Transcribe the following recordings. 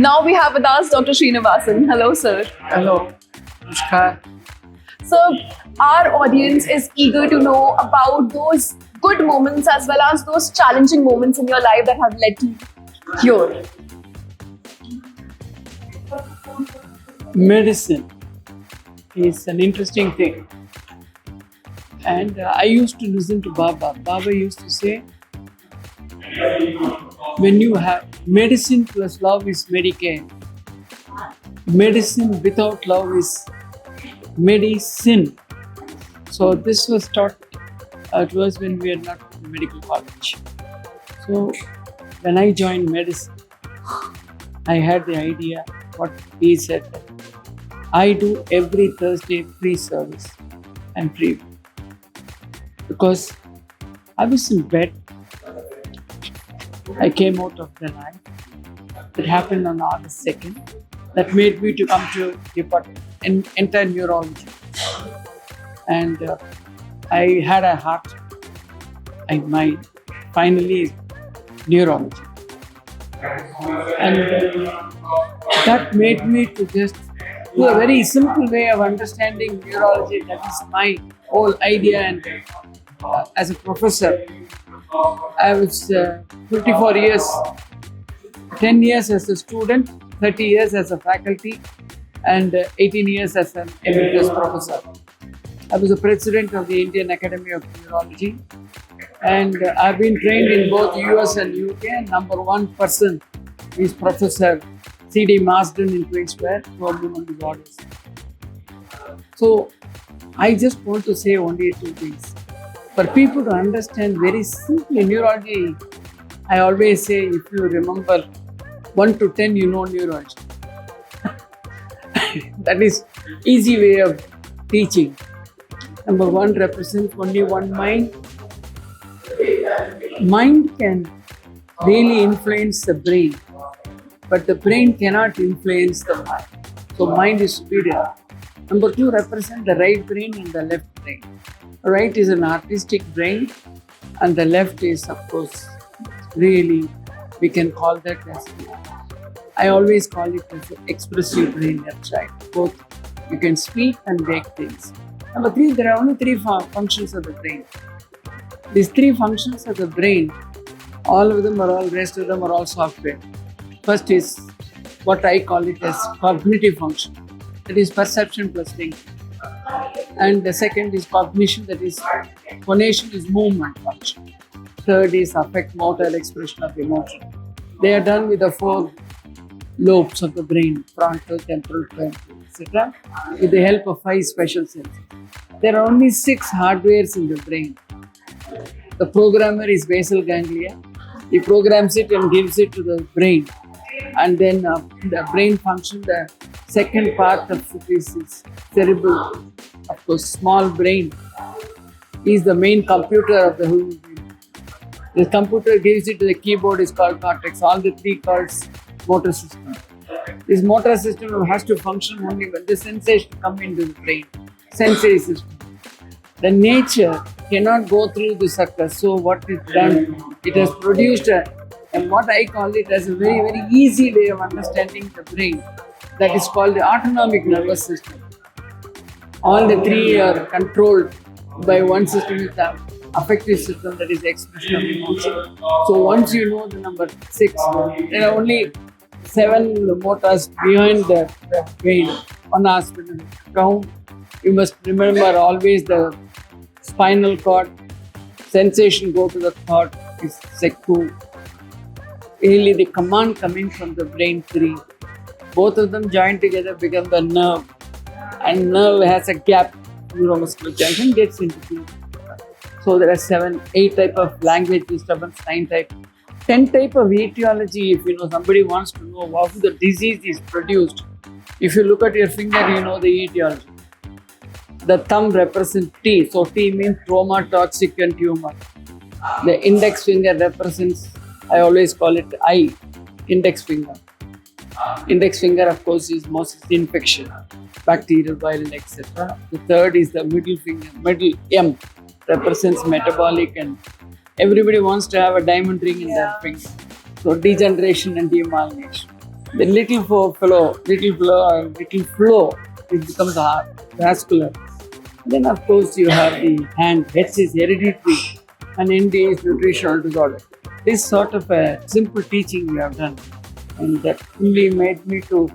Now we have with us Dr. Srinivasan. Hello, sir. Hello, Namaskar. So, our audience is eager to know about those good moments as well as those challenging moments in your life that have led to here. Medicine is an interesting thing. And I used to listen to Baba. Baba used to say, when you have medicine plus love is Medicare. Medicine without love is medicine. So this was taught to us when we were not in medical college. So when I joined medicine, I had the idea what he said. I do every Thursday free service and free because I was in bed. I came out of the night. It happened on August 2nd. That made me to come to department and enter neurology. And I had a heart. My finally neurology. And that made me to just do a very simple way of understanding neurology. That is my whole idea. And as a professor, I was 54 years, 10 years as a student, 30 years as a faculty, and 18 years as an emeritus professor. I was the president of the Indian Academy of Neurology, and I've been trained in both US and UK. Number one person is Professor C.D. Marsden in Queen Square, who have been on these orders. So I just want to say only two things. For people to understand very simply neurology, I always say if you remember 1 to 10, you know neurology. That is easy way of teaching. Number 1 represents only one mind. Mind can really influence the brain, but the brain cannot influence the mind. So mind is superior. Number 2 represents the right brain and the left brain. Right is an artistic brain, and the left is, of course, really, we can call that as, I always call it as an expressive brain, that's right. Both you can speak and make things. Number 3, there are only 3 functions of the brain. These 3 functions of the brain, all of them are all, rest of them are all software. First is what I call it as cognitive function, that is perception plus thinking. And the second is cognition, that is phonation is movement function. Third is affect, motor, expression of emotion. They are done with the 4 lobes of the brain, frontal, temporal, etc., with the help of 5 special cells. There are only 6 hardwares in the brain. The programmer is basal ganglia. He programs it and gives it to the brain. And then the brain function, the second part of it is cerebral. Of course, small brain is the main computer of the human being. The computer gives it to the keyboard is called cortex. All the 3 calls motor system. This motor system has to function only when the sensation come into the brain. Sensory system. The nature cannot go through the sucker. So what it's done, it has produced and what I call it as a very, very easy way of understanding the brain. That is called the autonomic nervous system. All the 3 are controlled by one system with the affective system, that is the expression of emotion. So once you know the number 6, there are only 7 motors behind the brain. On hospital count, you must remember always the spinal cord, sensation go to the thought is SEC2. Really the command coming from the brain 3. Both of them join together become the nerve. And nerve has a gap, neuromuscular junction gets into the. So there are 7, 8 type of language disturbance, 9 type, 10 type of etiology. If you know somebody wants to know how the disease is produced, if you look at your finger, you know the etiology. The thumb represents T, so T means trauma, toxic and tumor. The index finger represents, I always call it I, index finger. Index finger, of course, is most infection, bacterial, viral, etc. The third is the middle finger, middle M, represents metabolic, and everybody wants to have a diamond ring in their finger. So degeneration and demyelination. The little flow, it becomes heart, vascular. Then of course you have the hand. H is hereditary and ND is nutritional disorder. This sort of a simple teaching we have done, and that only made me to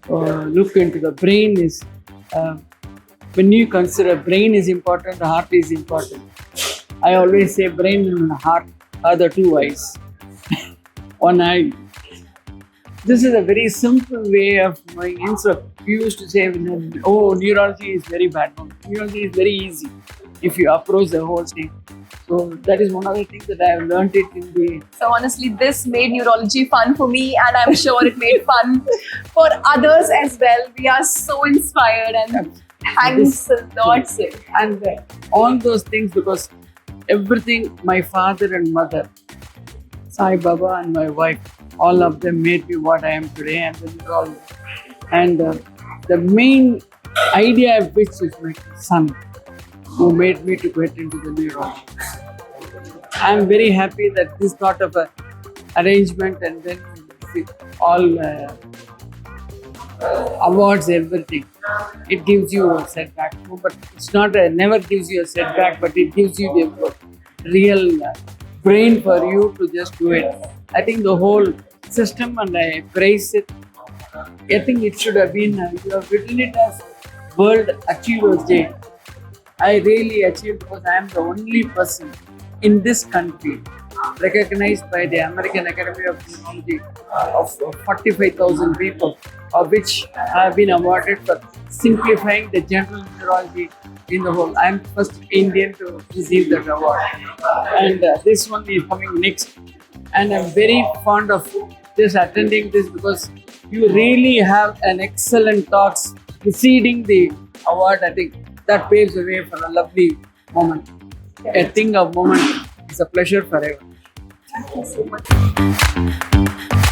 look into the brain is. When you consider brain is important, the heart is important. I always say brain and heart are the two eyes. One eye. This is a very simple way of knowing. Instead, we used to say, oh, neurology is very bad. No, neurology is very easy if you approach the whole thing. So that is one of the things that I have learned it in the. So honestly, this made neurology fun for me, and I'm sure it made fun for others as well. We are so inspired, and thanks a lot, sir. And all those things, because everything, my father and mother, Sai Baba and my wife, all of them made me what I am today, and the main idea of which is my son, who made me to get into the neurology. I am very happy that this sort of a arrangement, and then all awards, everything. It gives you a setback, but it's not never gives you a setback, but it gives you the real brain for you to just do it. I think the whole system, and I praise it. I think it should have been, you have written it as World Achievers Day. I really achieved because I am the only person in this country recognized by the American Academy of Neurology of 45,000 people, of which I have been awarded for simplifying the general neurology in the whole. I am first Indian to receive that award, and this one is coming next. And I'm very fond of just attending this because you really have an excellent talks preceding the award. I think that paves the way for a lovely moment. A thing of moment is a pleasure forever. Thank you so much.